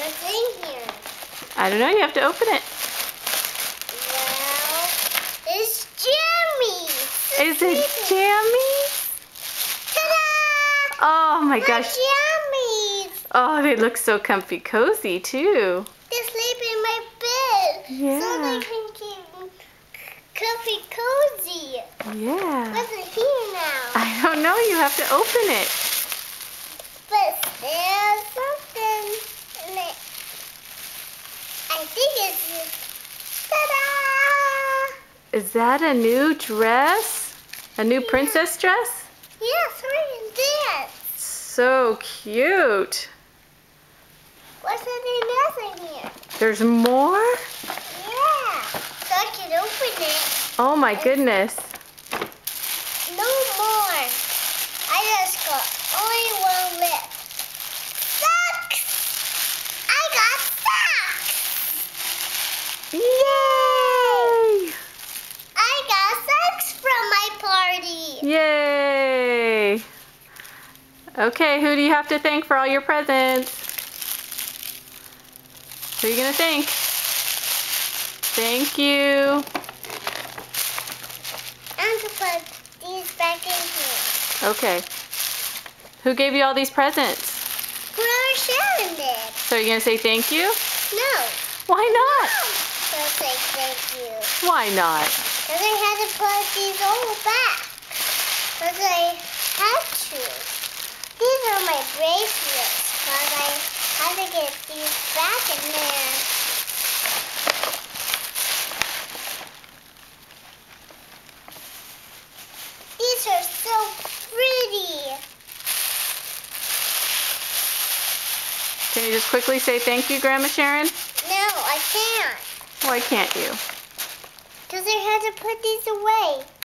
What's in here? I don't know. You have to open it. Well, it's jammies. Is it jammies? Ta-da! Oh my gosh. Jammies. Oh, they look so comfy cozy too. They sleep in my bed. Yeah. So they can keep comfy cozy. Yeah. What's in here now? I don't know. You have to open it. But there's something in it. I think it's ta-da! Is that a new dress? A new princess dress? Yes, what is this? So cute. What's something else in here? There's more? Yeah. So I can open it. Oh my goodness. No more. I just got only one left. Socks! I got socks! Yay! I got socks from my party. Yay! Okay, who do you have to thank for all your presents? Who are you gonna thank? Thank you. I'm going to put these back in here. Okay. Who gave you all these presents? Grandma Sharon did. So you're gonna say thank you? No. Why not? So say thank you. Why not? Because I had to put these all back. Because I had to. These are my bracelets. Because I had to get these back in there. These are so pretty. Can you just quickly say thank you, Grandma Sharon? No, I can't. Why can't you? Because I had to put these away.